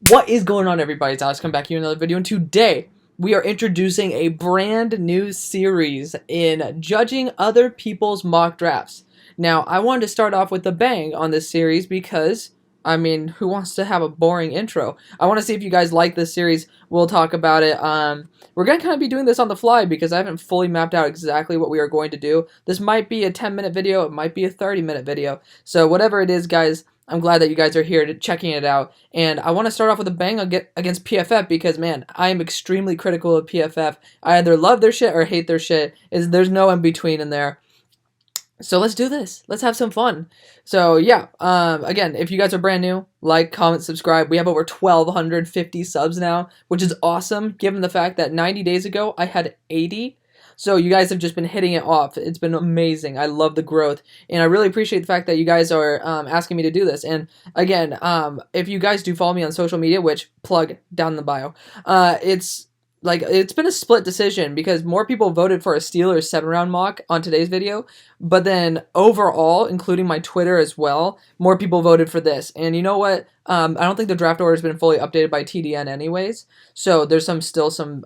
What is going on, everybody? It's Alex, come back here in another video, and today we are introducing a brand new series in judging other people's mock drafts. Now, I wanted to start off with a bang on this series because, I mean, who wants to have a boring intro? I want to see if you guys like this series. We'll talk about it. We're going to kind of be doing this on the fly because I haven't fully mapped out exactly what we are going to do. This might be a 10-minute video. It might be a 30-minute video. So whatever it is, guys, I'm glad that you guys are here checking it out, and I want to start off with a bang against PFF because, man, I am extremely critical of PFF. I either love their shit or hate their shit. There's no in between in there. So let's do this. Let's have some fun. So yeah, again, if you guys are brand new, like, comment, subscribe. We have over 1,250 subs now, which is awesome, given the fact that 90 days ago I had 80. So you guys have just been hitting it off. It's been amazing. I love the growth, and I really appreciate the fact that you guys are asking me to do this. And again, if you guys do follow me on social media, which plug down in the bio, it's been a split decision because more people voted for a Steelers 7-round mock on today's video, but then overall, including my Twitter as well, more people voted for this. And you know what? I don't think the draft order has been fully updated by TDN anyways, so there's still some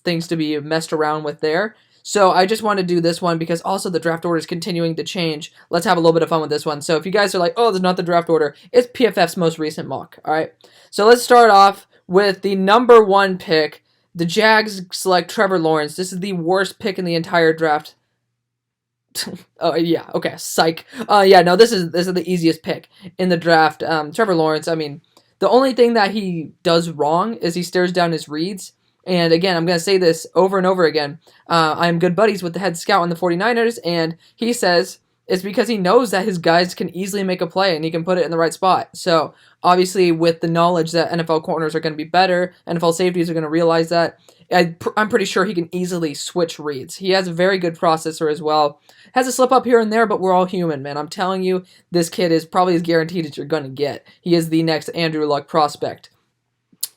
things to be messed around with there. So I just want to do this one because also the draft order is continuing to change. Let's have a little bit of fun with this one. So if you guys are like, oh, there's not the draft order, it's PFF's most recent mock. All right. So let's start off with the number 1 pick. The Jags select Trevor Lawrence. This is the worst pick in the entire draft. Oh yeah, okay, psych. Yeah, no, this is the easiest pick in the draft. Trevor Lawrence. I mean, the only thing that he does wrong is he stares down his reads. And again, I'm going to say this over and over again. I'm good buddies with the head scout on the 49ers, and he says it's because he knows that his guys can easily make a play and he can put it in the right spot. So obviously, with the knowledge that NFL corners are going to be better, NFL safeties are going to realize that, I'm pretty sure he can easily switch reads. He has a very good processor as well. Has a slip up here and there, but we're all human, man. I'm telling you, this kid is probably as guaranteed as you're going to get. He is the next Andrew Luck prospect.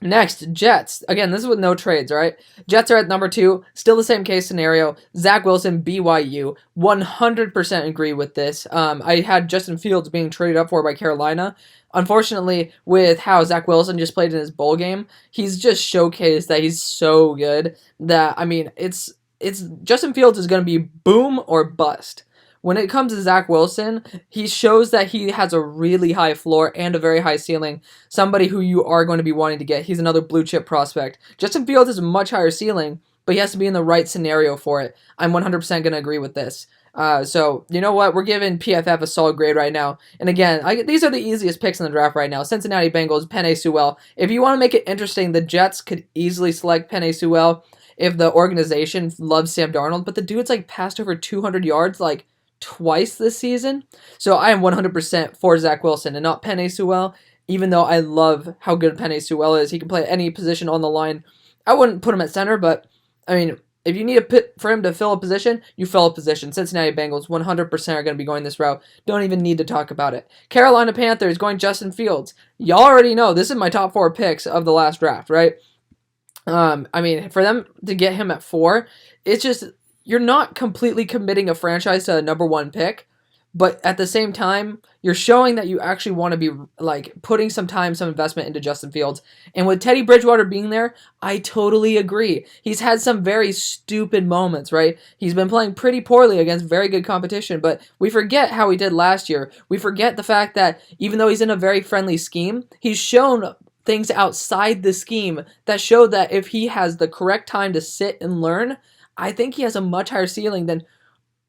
Next, Jets. Again, this is with no trades, all right? Jets are at number 2. Still the same case scenario. Zack Wilson, BYU. 100% agree with this. I had Justin Fields being traded up for by Carolina. Unfortunately, with how Zack Wilson just played in his bowl game, he's just showcased that he's so good that, I mean, it's Justin Fields is going to be boom or bust. When it comes to Zack Wilson, he shows that he has a really high floor and a very high ceiling. Somebody who you are going to be wanting to get. He's another blue chip prospect. Justin Fields has a much higher ceiling, but he has to be in the right scenario for it. I'm 100% going to agree with this. So, you know what? We're giving PFF a solid grade right now. And again, these are the easiest picks in the draft right now. Cincinnati Bengals, Penei Sewell. If you want to make it interesting, the Jets could easily select Penei Sewell if the organization loves Sam Darnold. But the dude's passed over 200 yards, twice this season. So I am 100% for Zack Wilson and not Penei Sewell, even though I love how good Penei Sewell is. He can play any position on the line. I wouldn't put him at center, but, I mean, if you need for him to fill a position, you fill a position. Cincinnati Bengals 100% are going to be going this route. Don't even need to talk about it. Carolina Panthers going Justin Fields. Y'all already know this is my top 4 picks of the last draft, right? I mean, for them to get him at 4, it's just, you're not completely committing a franchise to a number 1 pick, but at the same time, you're showing that you actually want to be putting some time, some investment into Justin Fields. And with Teddy Bridgewater being there, I totally agree. He's had some very stupid moments, right? He's been playing pretty poorly against very good competition, but we forget how he did last year. We forget the fact that even though he's in a very friendly scheme, he's shown things outside the scheme that show that if he has the correct time to sit and learn, I think he has a much higher ceiling than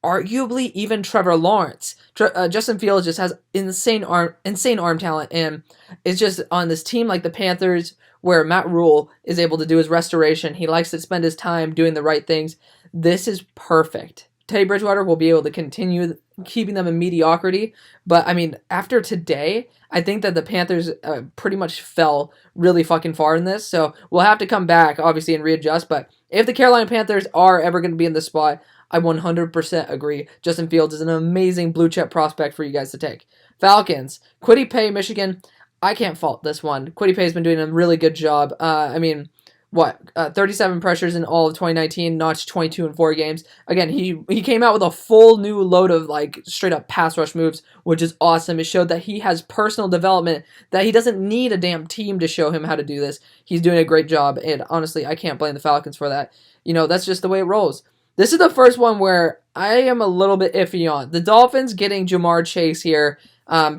arguably even Trevor Lawrence. Justin Fields just has insane arm talent, and it's just on this team like the Panthers where Matt Rule is able to do his restoration. He likes to spend his time doing the right things. This is perfect. Teddy Bridgewater will be able to continue keeping them in mediocrity, but I mean, after today, I think that the Panthers pretty much fell really fucking far in this, so we'll have to come back, obviously, and readjust, but if the Carolina Panthers are ever going to be in this spot, I 100% agree. Justin Fields is an amazing blue chip prospect for you guys to take. Falcons, Kwity Paye, Michigan. I can't fault this one. Kwity Paye has been doing a really good job. I mean, 37 pressures in all of 2019, notched 22 in 4 games. Again, he came out with a full new load of like straight up pass rush moves, which is awesome. It showed that he has personal development, that he doesn't need a damn team to show him how to do this. He's doing a great job, and honestly, I can't blame the Falcons for that. That's just the way it rolls. This is the first one where I am a little bit iffy on. The Dolphins getting Jamar Chase here.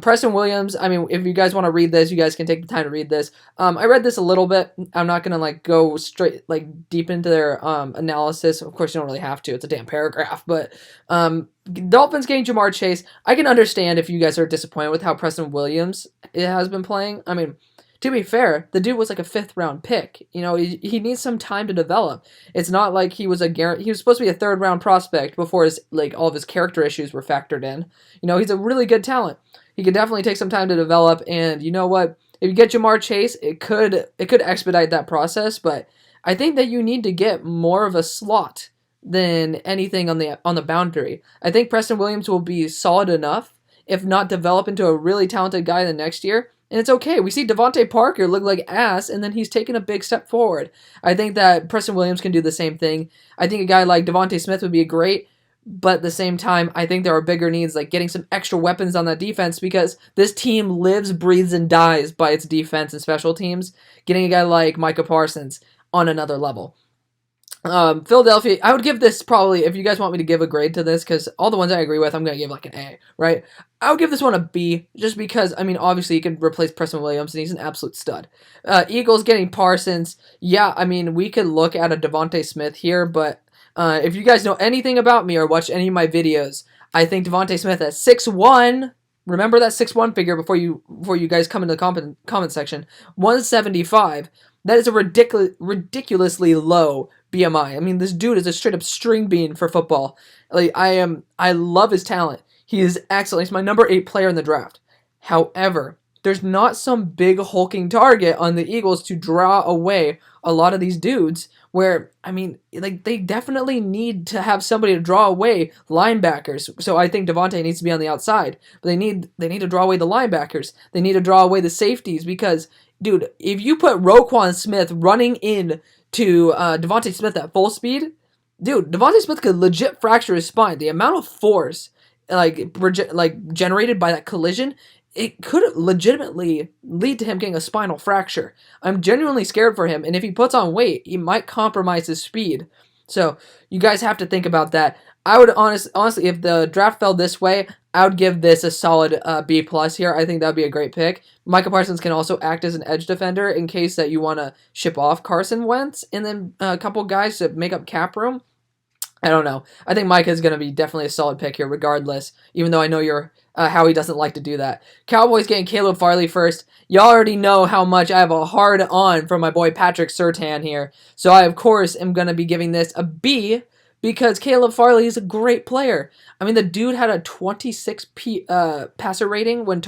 Preston Williams, I mean, if you guys want to read this, you guys can take the time to read this. I read this a little bit. I'm not going to like go straight like deep into their analysis. Of course, you don't really have to. It's a damn paragraph. But Dolphins getting Jamar Chase. I can understand if you guys are disappointed with how Preston Williams has been playing. I mean, to be fair, the dude was like a 5th-round pick. He needs some time to develop. It's not like he was he was supposed to be a 3rd-round prospect before all of his character issues were factored in. He's a really good talent. He could definitely take some time to develop, and you know what? If you get Jamar Chase, it could expedite that process, but I think that you need to get more of a slot than anything on the boundary. I think Preston Williams will be solid enough, if not develop into a really talented guy the next year. And it's okay. We see Devontae Parker look like ass, and then he's taken a big step forward. I think that Preston Williams can do the same thing. I think a guy like Devontae Smith would be great, but at the same time, I think there are bigger needs, like getting some extra weapons on that defense, because this team lives, breathes, and dies by its defense and special teams. Getting a guy like Micah Parsons on another level. Philadelphia, I would give this probably, if you guys want me to give a grade to this, because all the ones I agree with, I'm going to give like an A, right? I would give this one a B, just because, I mean, obviously you could replace Preston Williams, and he's an absolute stud. Eagles getting Parsons, yeah, I mean, we could look at a Devontae Smith here, but if you guys know anything about me or watch any of my videos, I think Devontae Smith at 6'1", remember that 6'1" figure before you guys come into the comment section, 175, that is a ridiculously low BMI. I mean, this dude is a straight up string bean for football. Like, I love his talent. He is excellent. He's my number 8 player in the draft. However, there's not some big hulking target on the Eagles to draw away a lot of these dudes, where, I mean, like, they definitely need to have somebody to draw away linebackers. So I think Devontae needs to be on the outside, but they need to draw away the linebackers. They need to draw away the safeties, because, dude, if you put Roquan Smith running in to Devontae Smith at full speed, dude, Devontae Smith could legit fracture his spine. The amount of force generated by that collision, it could legitimately lead to him getting a spinal fracture. I'm genuinely scared for him, and if he puts on weight, he might compromise his speed. So you guys have to think about that. I would honestly, if the draft fell this way, I would give this a solid B+ here. I think that would be a great pick. Micah Parsons can also act as an edge defender in case that you want to ship off Carson Wentz and then a couple guys to make up cap room. I don't know. I think Micah is going to be definitely a solid pick here regardless, even though I know Howie doesn't like to do that. Cowboys getting Caleb Farley first. You already know how much I have a hard on for my boy Patrick Surtain here. So I, of course, am going to be giving this a B, because Caleb Farley is a great player. I mean, the dude had a 26 passer rating when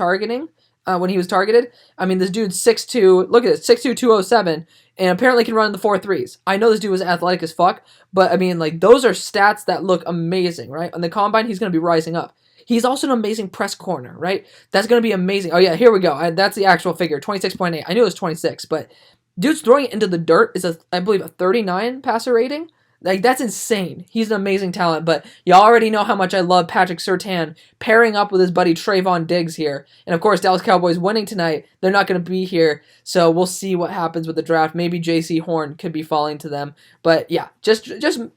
he was targeted. I mean, this dude's 6'2", look at this, 6'2", 207, and apparently can run in the 4.3s. I know this dude was athletic as fuck, but I mean, like, those are stats that look amazing, right? On the combine, he's going to be rising up. He's also an amazing press corner, right? That's going to be amazing. Oh, yeah, here we go. That's the actual figure, 26.8. I knew it was 26, but dude's throwing it into the dirt is, I believe, a 39 passer rating. Like, that's insane. He's an amazing talent, but you already know how much I love Patrick Surtain pairing up with his buddy Trayvon Diggs here. And, of course, Dallas Cowboys winning tonight. They're not going to be here, so we'll see what happens with the draft. Maybe J.C. Horn could be falling to them. But, yeah, just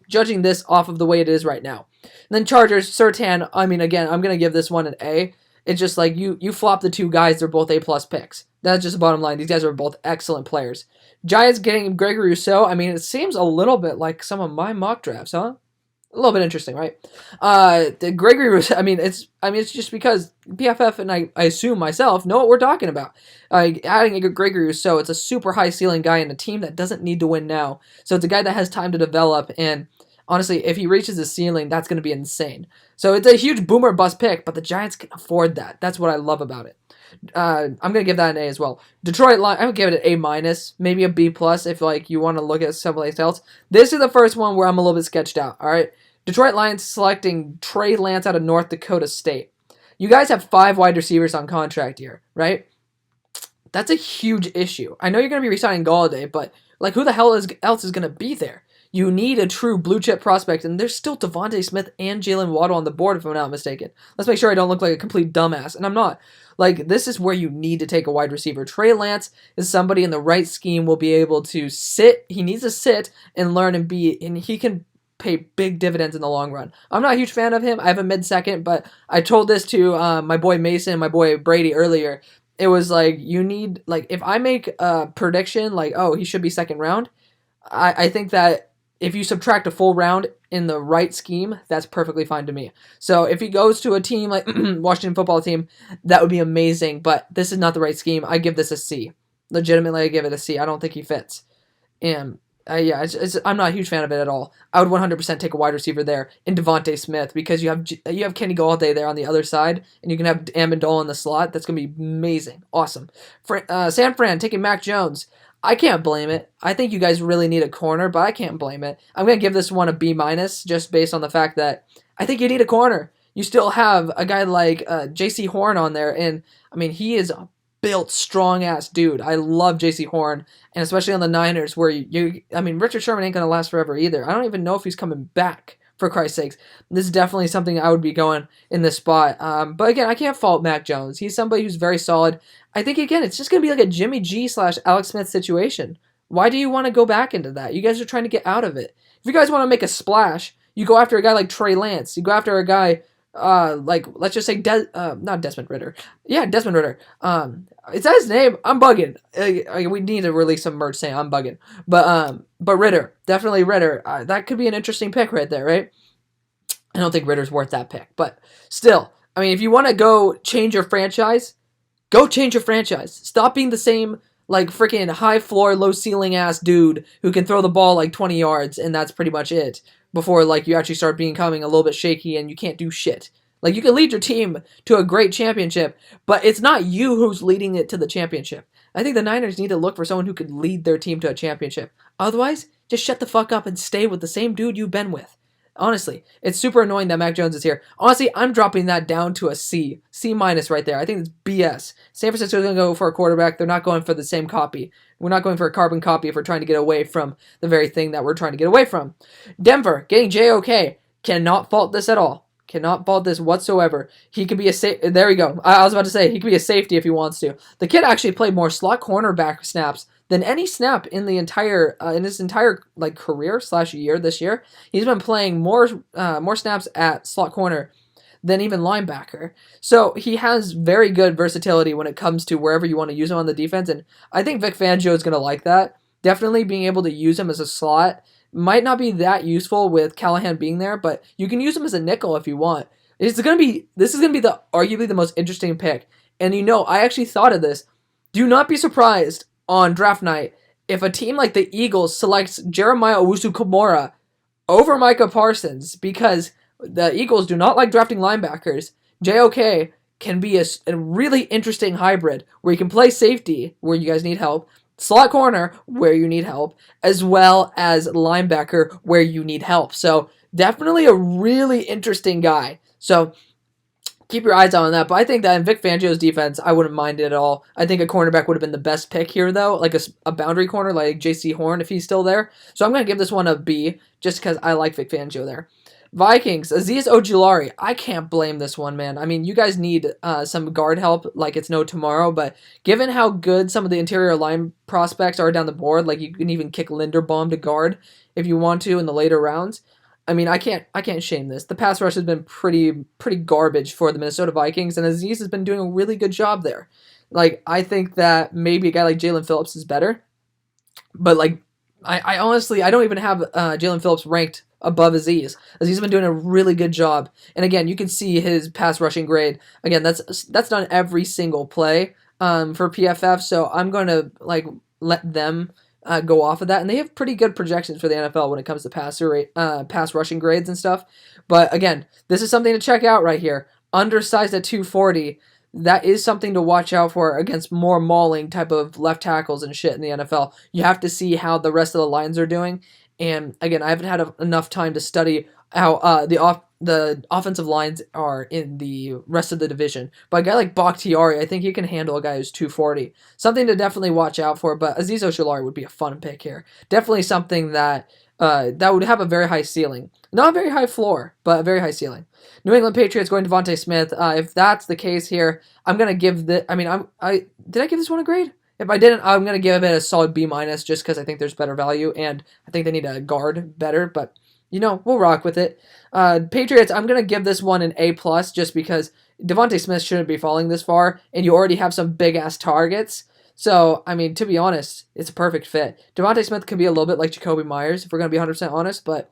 judging this off of the way it is right now. And then Chargers, Surtain, I mean, again, I'm going to give this one an A. It's just like you flop the two guys, they're both A+ picks. That's just the bottom line. These guys are both excellent players. Giants getting Gregory Rousseau. I mean, it seems a little bit like some of my mock drafts, huh? A little bit interesting, right? The Gregory Rousseau, I mean, it's just because PFF and I assume myself know what we're talking about. Adding a Gregory Rousseau, it's a super high ceiling guy in a team that doesn't need to win now. So it's a guy that has time to develop, and honestly, if he reaches the ceiling, that's going to be insane. So it's a huge boomer bust pick, but the Giants can afford that. That's what I love about it. I'm going to give that an A as well. Detroit Lions, I would give it an A-, maybe a B+ if like you want to look at someplace else. This is the first one where I'm a little bit sketched out, all right? Detroit Lions selecting Trey Lance out of North Dakota State. You guys have 5 wide receivers on contract here, right? That's a huge issue. I know you're going to be re-signing Galladay, but Like, who the hell else is going to be there? You need a true blue chip prospect, and there's still Devontae Smith and Jalen Waddle on the board, if I'm not mistaken. Let's make sure I don't look like a complete dumbass, and I'm not. Like, this is where you need to take a wide receiver. Trey Lance is somebody in the right scheme will be able to sit. He needs to sit and learn and he can pay big dividends in the long run. I'm not a huge fan of him. I have a mid-second, but I told this to my boy Mason and my boy Brady earlier. It was like, you need, like, if I make a prediction, like, oh, he should be second round, I think that if you subtract a full round in the right scheme, that's perfectly fine to me. So if he goes to a team like Washington football team, that would be amazing, but this is not the right scheme. I give this a C. Legitimately, I give it a C. I don't think he fits. And I'm not a huge fan of it at all. I would 100% take a wide receiver there in Devontae Smith because you have Kenny Golladay there on the other side, and you can have Amendola in the slot. That's going to be amazing. Awesome. San Fran taking Mac Jones. I can't blame it. I think you guys really need a corner, but I can't blame it. I'm going to give this one a B- just based on the fact that I think you need a corner. You still have a guy like J.C. Horn on there, and, I mean, he is a built, strong-ass dude. I love J.C. Horn, and especially on the Niners where Richard Sherman ain't going to last forever either. I don't even know if he's coming back, for Christ's sakes. This is definitely something I would be going in this spot. But again, I can't fault Mac Jones. He's somebody who's very solid. I think, again, it's just going to be like a Jimmy G / Alex Smith situation. Why do you want to go back into that? You guys are trying to get out of it. If you guys want to make a splash, you go after a guy like Trey Lance. You go after a guy like, let's just say, not Desmond Ridder. Yeah, Desmond Ridder. Is that his name? I'm bugging. We need to release some merch saying I'm bugging. But Ridder, definitely Ridder. That could be an interesting pick right there, right? I don't think Ridder's worth that pick, but still, I mean, if you want to go change your franchise, go change your franchise. Stop being the same, like, freaking high floor, low ceiling ass dude who can throw the ball like 20 yards, and that's pretty much it. Before, like, you actually start becoming a little bit shaky and you can't do shit. Like, you can lead your team to a great championship, but it's not you who's leading it to the championship. I think the Niners need to look for someone who could lead their team to a championship. Otherwise, just shut the fuck up and stay with the same dude you've been with. Honestly, it's super annoying that Mac Jones is here. Honestly, I'm dropping that down to a C. C- right there. I think it's BS. San Francisco's going to go for a quarterback. They're not going for the same copy. We're not going for a carbon copy if we're trying to get away from the very thing that we're trying to get away from. Denver, getting JOK. Cannot fault this at all. Cannot fault this whatsoever. He could be a there we go. I was about to say, he could be a safety if he wants to. The kid actually played more slot cornerback snaps than any snap in the entire in his entire like career / year this year. He's been playing more snaps at slot corner than even linebacker. So he has very good versatility when it comes to wherever you want to use him on the defense, and I think Vic Fangio is going to like that. Definitely being able to use him as a slot might not be that useful with Callahan being there, but you can use him as a nickel if you want. This is going to be the arguably the most interesting pick. And I actually thought of this. Do not be surprised on draft night if a team like the Eagles selects Jeremiah Owusu-Komora over Micah Parsons, because the Eagles do not like drafting linebackers. JOK can be a really interesting hybrid where you can play safety where you guys need help, slot corner where you need help, as well as linebacker where you need help. So definitely a really interesting guy. So keep your eyes on that. But I think that in Vic Fangio's defense, I wouldn't mind it at all. I think a cornerback would have been the best pick here, though, like a boundary corner like J.C. Horn if he's still there. So I'm going to give this one a B just because I like Vic Fangio there. Vikings, Azeez Ojulari. I can't blame this one, man. I mean, you guys need some guard help like it's no tomorrow, but given how good some of the interior line prospects are down the board, like you can even kick Linderbaum to guard if you want to in the later rounds. I mean, I can't shame this. The pass rush has been pretty garbage for the Minnesota Vikings, and Azeez has been doing a really good job there. Like, I think that maybe a guy like Jalen Phillips is better, but like, I honestly, I don't even have Jalen Phillips ranked above Azeez. Azeez has been doing a really good job. And again, you can see his pass rushing grade. Again, that's done every single play for PFF, so I'm going to like let them go off of that. And they have pretty good projections for the NFL when it comes to pass rushing grades and stuff. But again, this is something to check out right here. Undersized at 240. That is something to watch out for against more mauling type of left tackles and shit in the NFL. You have to see how the rest of the lines are doing. And again, I haven't had enough time to study how the offensive lines are in the rest of the division. But a guy like Bakhtiari, I think he can handle a guy who's 240. Something to definitely watch out for. But Azeez Ojulari would be a fun pick here. Definitely something that that would have a very high ceiling. Not a very high floor, but a very high ceiling. New England Patriots going Devontae Smith. If that's the case here, I'm gonna give the. I mean, did I give this one a grade? If I didn't, I'm gonna give it a solid B minus, just because I think there's better value, and I think they need to guard better. But we'll rock with it. Patriots, I'm gonna give this one an A plus, just because Devontae Smith shouldn't be falling this far, and you already have some big ass targets. So, I mean, to be honest, it's a perfect fit. Devontae Smith can be a little bit like Jacoby Myers, if we're gonna be 100% honest, but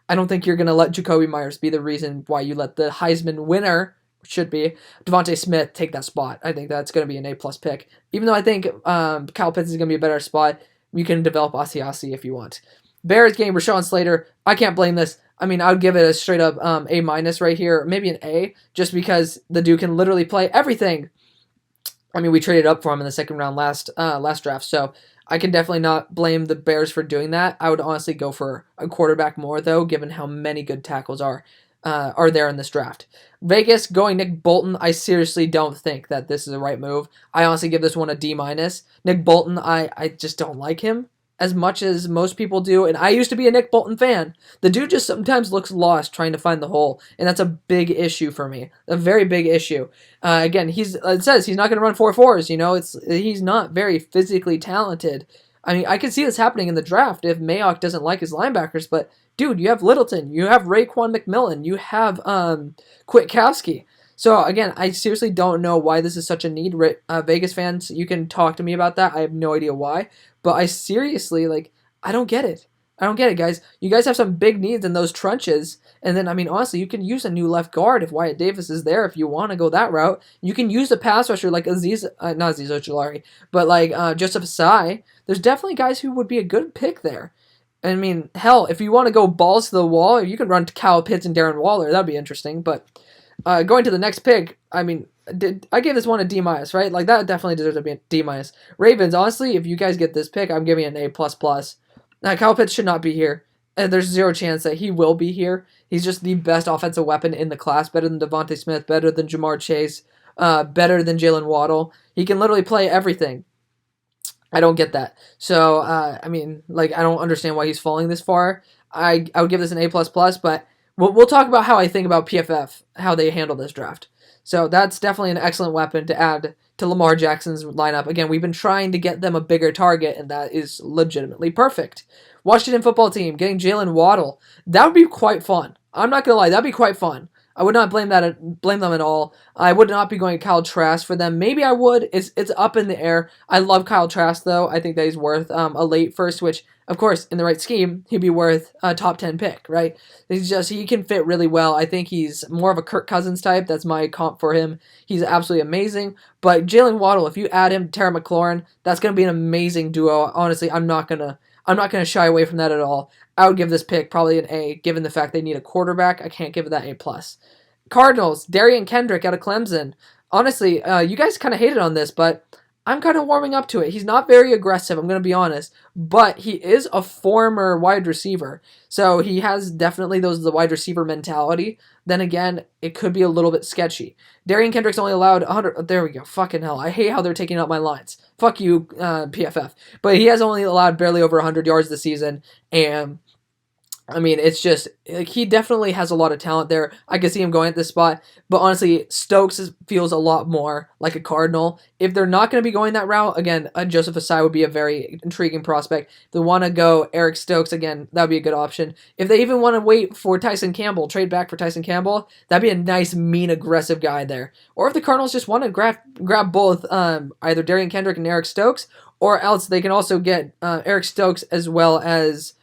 I don't think you're gonna let Jacoby Myers be the reason why you let the Heisman winner, should be Devontae Smith, take that spot. I think that's going to be an A+ pick. Even though I think Kyle Pitts is going to be a better spot, you can develop Asiasi if you want. Bears game, Rashawn Slater. I can't blame this. I mean, I would give it a straight up A- right here, maybe an A, just because the dude can literally play everything. I mean, we traded up for him in the second round last draft, so I can definitely not blame the Bears for doing that. I would honestly go for a quarterback more, though, given how many good tackles are there in this draft. Vegas going Nick Bolton. I seriously don't think that this is the right move. I honestly give this one a D-. Nick Bolton, I just don't like him as much as most people do, and I used to be a Nick Bolton fan. The dude just sometimes looks lost trying to find the hole, and that's a big issue for me. A very big issue. Again, it says he's not going to run 4.4s, he's not very physically talented. I mean, I could see this happening in the draft if Mayock doesn't like his linebackers, but dude, you have Littleton, you have Raekwon McMillan, you have Kwiatkowski. So again, I seriously don't know why this is such a need. Vegas fans, you can talk to me about that. I have no idea why, but I seriously, I don't get it. I don't get it, guys. You guys have some big needs in those trenches, and then, I mean, honestly, you can use a new left guard if Wyatt Davis is there, if you want to go that route. You can use a pass rusher like not Azeez Ojulari, but like Joseph Asai. There's definitely guys who would be a good pick there. I mean, hell, if you want to go balls to the wall, you could run Kyle Pitts and Darren Waller. That'd be interesting. But going to the next pick, I mean, I gave this one a D-, right? Like, that definitely deserves to be a D-. Ravens, honestly, if you guys get this pick, I'm giving it an A++. Kyle Pitts should not be here. And there's zero chance that he will be here. He's just the best offensive weapon in the class, better than Devontae Smith, better than Jamar Chase, better than Jalen Waddle. He can literally play everything. I don't get that. So, I mean, I don't understand why he's falling this far. I would give this an A++, but we'll talk about how I think about PFF, how they handle this draft. So that's definitely an excellent weapon to add to Lamar Jackson's lineup. Again, we've been trying to get them a bigger target, and that is legitimately perfect. Washington football team getting Jalen Waddle. That would be quite fun. I'm not going to lie, that'd be quite fun. I would not blame them at all. I would not be going Kyle Trask for them. Maybe I would. It's up in the air. I love Kyle Trask, though. I think that he's worth a late first, which, of course, in the right scheme, he'd be worth a top 10 pick, right? He can fit really well. I think he's more of a Kirk Cousins type. That's my comp for him. He's absolutely amazing. But Jalen Waddle, if you add him to Terry McLaurin, that's going to be an amazing duo. Honestly, I'm not gonna shy away from that at all. I would give this pick probably an A, given the fact they need a quarterback. I can't give it that A+. Cardinals, Darian Kendrick out of Clemson. Honestly, you guys kind of hated on this, but I'm kind of warming up to it. He's not very aggressive, I'm going to be honest, but he is a former wide receiver, so he has definitely the wide receiver mentality. Then again, it could be a little bit sketchy. Darian Kendrick's only allowed 100. There we go. Fucking hell. I hate how they're taking out my lines. Fuck you, PFF. But he has only allowed barely over 100 yards this season, and I mean, it's just, he definitely has a lot of talent there. I can see him going at this spot, but honestly, Stokes feels a lot more like a Cardinal. If they're not going to be going that route, again, Joseph Asai would be a very intriguing prospect. If they want to go Eric Stokes, again, that would be a good option. If they even want to wait for Tyson Campbell, trade back for Tyson Campbell, that'd be a nice, mean, aggressive guy there. Or if the Cardinals just want to grab both, either Darian Kendrick and Eric Stokes, or else they can also get Eric Stokes as well as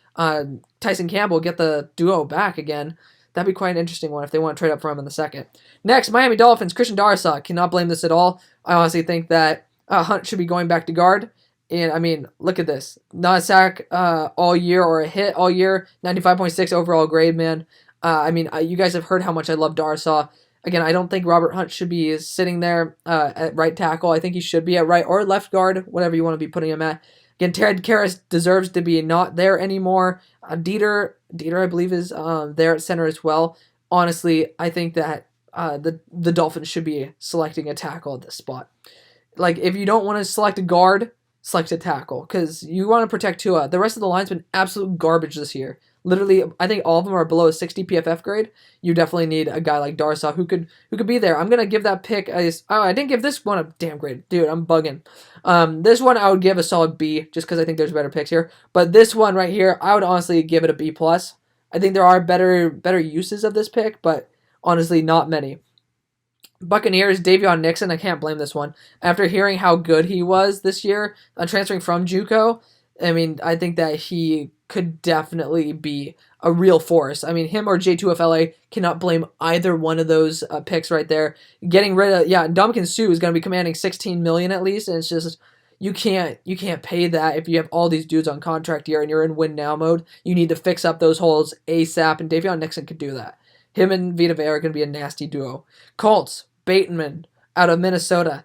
Tyson Campbell, get the duo back again. That'd be quite an interesting one if they want to trade up for him in the second. Next, Miami Dolphins, Christian Darrisaw. Cannot blame this at all. I honestly think that Hunt should be going back to guard. And, I mean, look at this. Not a sack all year or a hit all year. 95.6 overall grade, man. I mean, you guys have heard how much I love Darrisaw. Again, I don't think Robert Hunt should be sitting there at right tackle. I think he should be at right or left guard, whatever you want to be putting him at. Again, Ted Karras deserves to be not there anymore. Dieter, I believe, is there at center as well. Honestly, I think that the Dolphins should be selecting a tackle at this spot. Like, if you don't want to select a guard, select a tackle, because you want to protect Tua. The rest of the line's been absolute garbage this year. Literally, I think all of them are below a 60 PFF grade. You definitely need a guy like Darsaw who could be there. I'm gonna give that pick I didn't give this one a damn grade, dude. I'm bugging. This one I would give a solid B just because I think there's better picks here. But this one right here, I would honestly give it a B plus. I think there are better uses of this pick, but honestly, not many. Buccaneers, Davion Nixon, I can't blame this one. After hearing how good he was this year, transferring from JUCO, I mean, I think that he could definitely be a real force. I mean, him or J2FLA, cannot blame either one of those picks right there. Getting rid of, Ndamukong Suh is going to be commanding $16 million at least, and it's just, you can't pay that if you have all these dudes on contract here and you're in win now mode. You need to fix up those holes ASAP, and Davion Nixon could do that. Him and Vita Vea are going to be a nasty duo. Colts, Bateman out of Minnesota.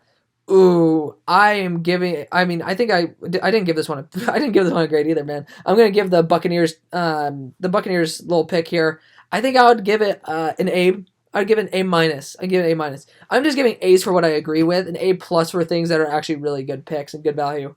Ooh, I think I didn't give this one a grade either, man. I'm gonna give the Buccaneers little pick here. I think I would give it an A. I'd give it an A minus. I give it an A minus. I'm just giving A's for what I agree with, an A plus for things that are actually really good picks and good value.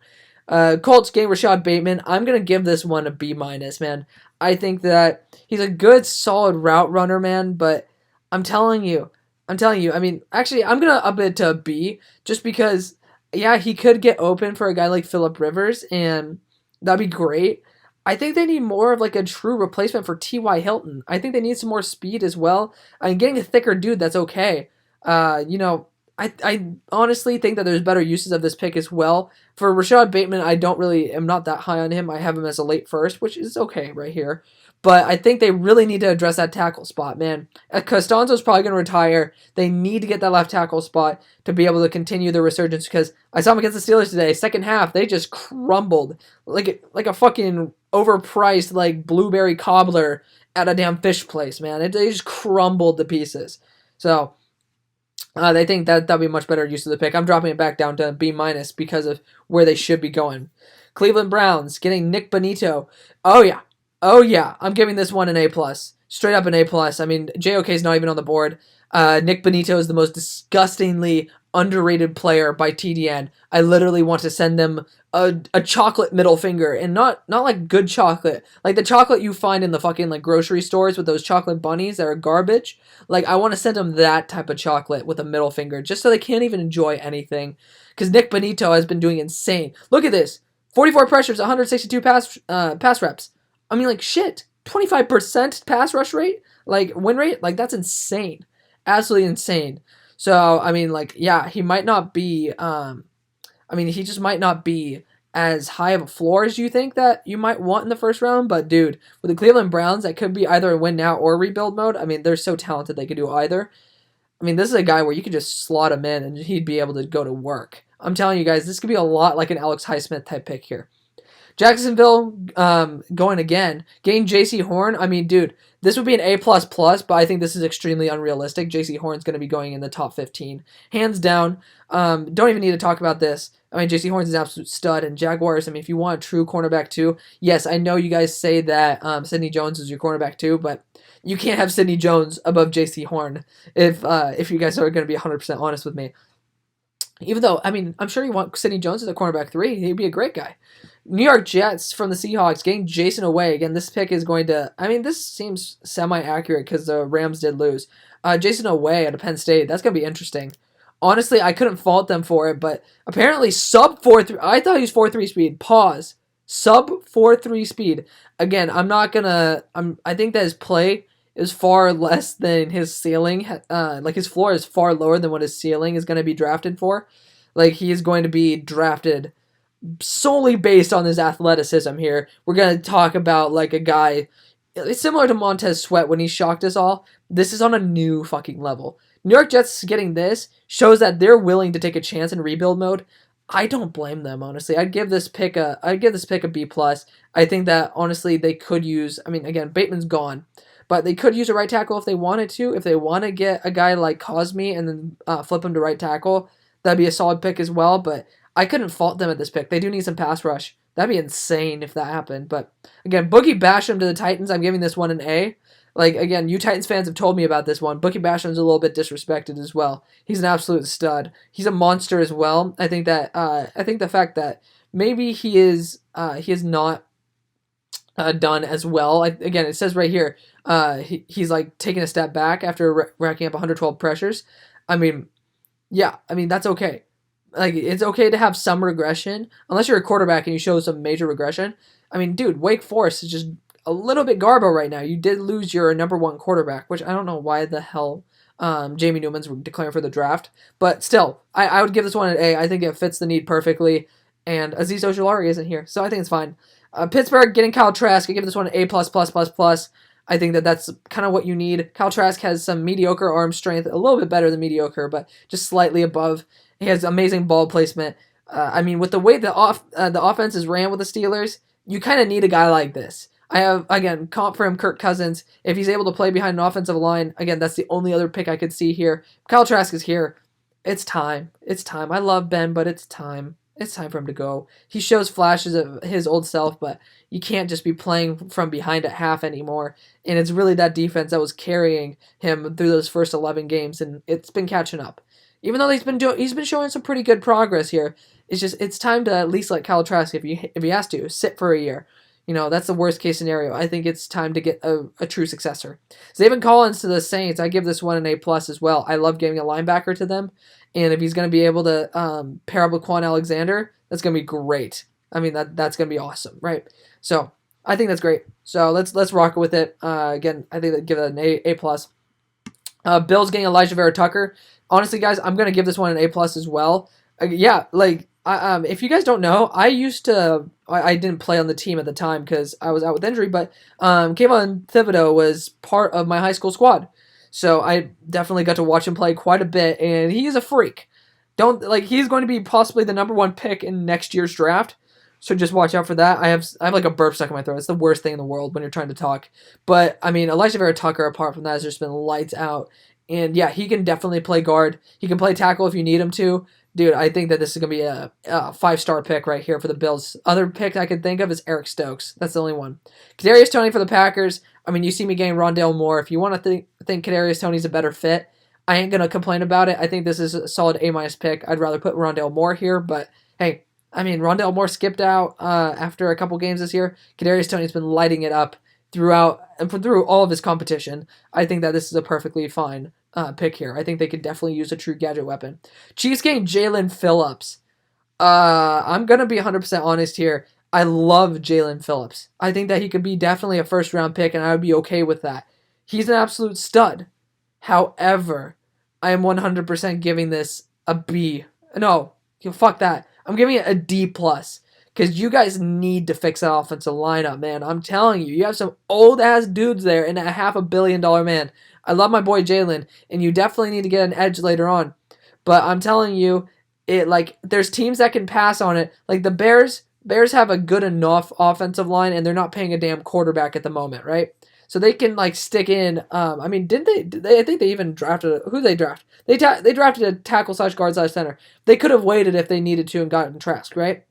Colts game Rashad Bateman. I'm gonna give this one a B minus, man. I think that he's a good, solid route runner, man. But I'm telling you. I mean, actually, I'm going to up it to a B just because, he could get open for a guy like Phillip Rivers, and that'd be great. I think they need more of like a true replacement for T.Y. Hilton. I think they need some more speed as well. I mean, getting a thicker dude, that's okay. I honestly think that there's better uses of this pick as well. For Rashad Bateman, am not that high on him. I have him as a late first, which is okay right here. But I think they really need to address that tackle spot, man. Costanzo's probably going to retire. They need to get that left tackle spot to be able to continue their resurgence, because I saw them against the Steelers today. Second half, they just crumbled like a fucking overpriced like blueberry cobbler at a damn fish place, man. They just crumbled to pieces. So they think that'd be much better use of the pick. I'm dropping it back down to B minus because of where they should be going. Cleveland Browns getting Nick Bonito. Oh yeah, I'm giving this one an A+. Straight up an A+. I mean, JOK is not even on the board. Nick Bonito is the most disgustingly underrated player by TDN. I literally want to send them a chocolate middle finger, and not like good chocolate. Like the chocolate you find in the fucking like grocery stores with those chocolate bunnies that are garbage. Like, I want to send them that type of chocolate with a middle finger, just so they can't even enjoy anything. Because Nick Bonito has been doing insane. Look at this. 44 pressures, 162 pass reps. I mean, like, shit, 25% pass rush rate, like, win rate, like, that's insane. Absolutely insane. So, I mean, like, he might not be, he just might not be as high of a floor as you think that you might want in the first round, but, dude, with the Cleveland Browns, that could be either a win now or rebuild mode. I mean, they're so talented they could do either. I mean, this is a guy where you could just slot him in and he'd be able to go to work. I'm telling you guys, this could be a lot like an Alex Highsmith type pick here. Jacksonville going again. Getting J.C. Horn. I mean, dude, this would be an A++, but I think this is extremely unrealistic. J.C. Horn's going to be going in the top 15. Hands down. Don't even need to talk about this. I mean, J.C. Horn's an absolute stud. And Jaguars, I mean, if you want a true cornerback too, yes, I know you guys say that Sidney Jones is your cornerback too, but you can't have Sidney Jones above J.C. Horn if you guys are going to be 100% honest with me. Even though, I mean, I'm sure you want Sidney Jones as a cornerback 3. He'd be a great guy. New York Jets from the Seahawks getting Jason away. Again, this pick is going to... I mean, this seems semi-accurate because the Rams did lose. Jason away at Penn State. That's going to be interesting. Honestly, I couldn't fault them for it, but apparently sub 4.3... I thought he was 4.3 speed. Pause. Sub 4.3 speed. Again, I'm not going to... I think that his play is far less than his ceiling. Like, his floor is far lower than what his ceiling is going to be drafted for. Like, he is going to be drafted solely based on his athleticism here. We're going to talk about, like, a guy... It's similar to Montez Sweat when he shocked us all. This is on a new fucking level. New York Jets getting this shows that they're willing to take a chance in rebuild mode. I don't blame them, honestly. I'd give this pick a B+. I think that, honestly, they could use... I mean, again, Bateman's gone. But they could use a right tackle if they wanted to. If they want to get a guy like Cosme and then flip him to right tackle, that'd be a solid pick as well. But I couldn't fault them at this pick. They do need some pass rush. That'd be insane if that happened. But again, Boogie Basham to the Titans. I'm giving this one an A. Like, again, you Titans fans have told me about this one. Boogie Basham's a little bit disrespected as well. He's an absolute stud. He's a monster as well. I think the fact that maybe he is not done as well. Again, it says right here, he's like taking a step back after racking up 112 pressures. I mean, yeah, I mean, that's okay. Like, it's okay to have some regression, unless you're a quarterback and you show some major regression. I mean, dude, Wake Forest is just a little bit garbo right now. You did lose your number one quarterback, which I don't know why the hell Jamie Newman's declaring for the draft. But still, I would give this one an A. I think it fits the need perfectly. And Azeez Ojulari isn't here, so I think it's fine. Pittsburgh getting Kyle Trask. I give this one an A++++. I think that's kind of what you need. Kyle Trask has some mediocre arm strength, a little bit better than mediocre, but just slightly above. He has amazing ball placement. I mean, with the way the offense is ran with the Steelers, you kind of need a guy like this. I have, again, comp for him, Kirk Cousins. If he's able to play behind an offensive line, again, that's the only other pick I could see here. Kyle Trask is here. It's time. It's time. I love Ben, but it's time. It's time for him to go. He shows flashes of his old self, but you can't just be playing from behind at half anymore. And it's really that defense that was carrying him through those first 11 games, and it's been catching up. Even though he's been showing some pretty good progress here, it's time to at least let Kyle Trask, if he has to, sit for a year. You know, that's the worst case scenario. I think it's time to get a true successor. Zaven Collins to the Saints, I give this one an A+ as well. I love giving a linebacker to them, and if he's going to be able to pair up with Quan Alexander, that's going to be great. I mean, that's going to be awesome, right? So I think that's great. So let's rock it with it. Again, I think that give it an A+. Bills getting Elijah Vera Tucker. Honestly, guys, I'm going to give this one an A+ as well. Yeah, like, if you guys don't know, I didn't play on the team at the time because I was out with injury, but Kayvon Thibodeau was part of my high school squad. So I definitely got to watch him play quite a bit, and he is a freak. He's going to be possibly the number one pick in next year's draft. So just watch out for that. I have like a burp stuck in my throat. It's the worst thing in the world when you're trying to talk. But I mean, Elijah Vera Tucker, apart from that, has just been lights out. And yeah, he can definitely play guard. He can play tackle if you need him to. Dude, I think that this is going to be a 5-star pick right here for the Bills. Other pick I could think of is Eric Stokes. That's the only one. Kadarius Toney for the Packers. I mean, you see me getting Rondale Moore. If you want to think Kadarius Toney's a better fit, I ain't going to complain about it. I think this is a solid A- pick. I'd rather put Rondale Moore here, but hey, I mean, Rondale Moore skipped out after a couple games this year. Kadarius Toney's been lighting it up through all of his competition. I think that this is a perfectly fine pick here. I think they could definitely use a true gadget weapon. Chiefs getting Jalen Phillips. I'm going to be 100% honest here. I love Jalen Phillips. I think that he could be definitely a first-round pick, and I would be okay with that. He's an absolute stud. However, I am 100% giving this a B. No, fuck that. I'm giving it a D+. Because you guys need to fix that offensive lineup, man. I'm telling you. You have some old-ass dudes there and a $500 million man. I love my boy Jalen, and you definitely need to get an edge later on. But I'm telling you, there's teams that can pass on it. Like the Bears have a good enough offensive line, and they're not paying a damn quarterback at the moment, right? So they can stick in. I mean, didn't they? I think they even drafted. Who did they draft? They drafted a tackle/guard/center. They could have waited if they needed to and gotten Trask, right?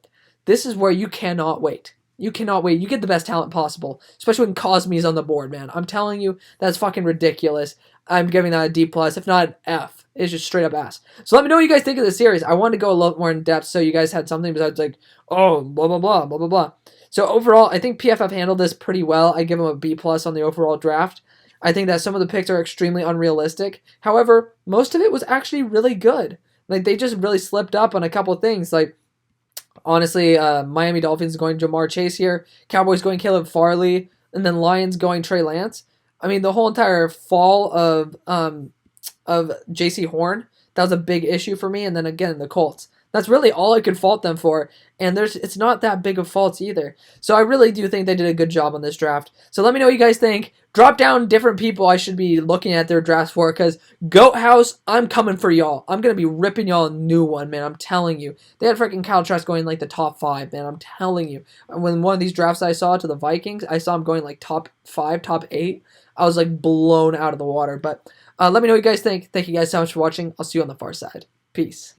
This is where you cannot wait. You cannot wait. You get the best talent possible, especially when Cosme's on the board, man. I'm telling you, that's fucking ridiculous. I'm giving that a D+, if not an F. It's just straight up ass. So let me know what you guys think of the series. I wanted to go a little more in depth so you guys had something besides blah, blah, blah, blah, blah, blah. So overall, I think PFF handled this pretty well. I give them a B+ on the overall draft. I think that some of the picks are extremely unrealistic. However, most of it was actually really good. They just really slipped up on a couple of things. Honestly, Miami Dolphins going Jamar Chase here, Cowboys going Caleb Farley, and then Lions going Trey Lance. I mean, the whole entire fall of J.C. Horn, that was a big issue for me. And then again, the Colts. That's really all I could fault them for. And it's not that big of faults either. So I really do think they did a good job on this draft. So let me know what you guys think. Drop down different people I should be looking at their drafts for, because Goat House, I'm coming for y'all. I'm going to be ripping y'all a new one, man. I'm telling you. They had freaking Kyle Trask going the top 5, man. I'm telling you. When one of these drafts I saw to the Vikings, I saw him going top 5, top 8. I was blown out of the water. But let me know what you guys think. Thank you guys so much for watching. I'll see you on the far side. Peace.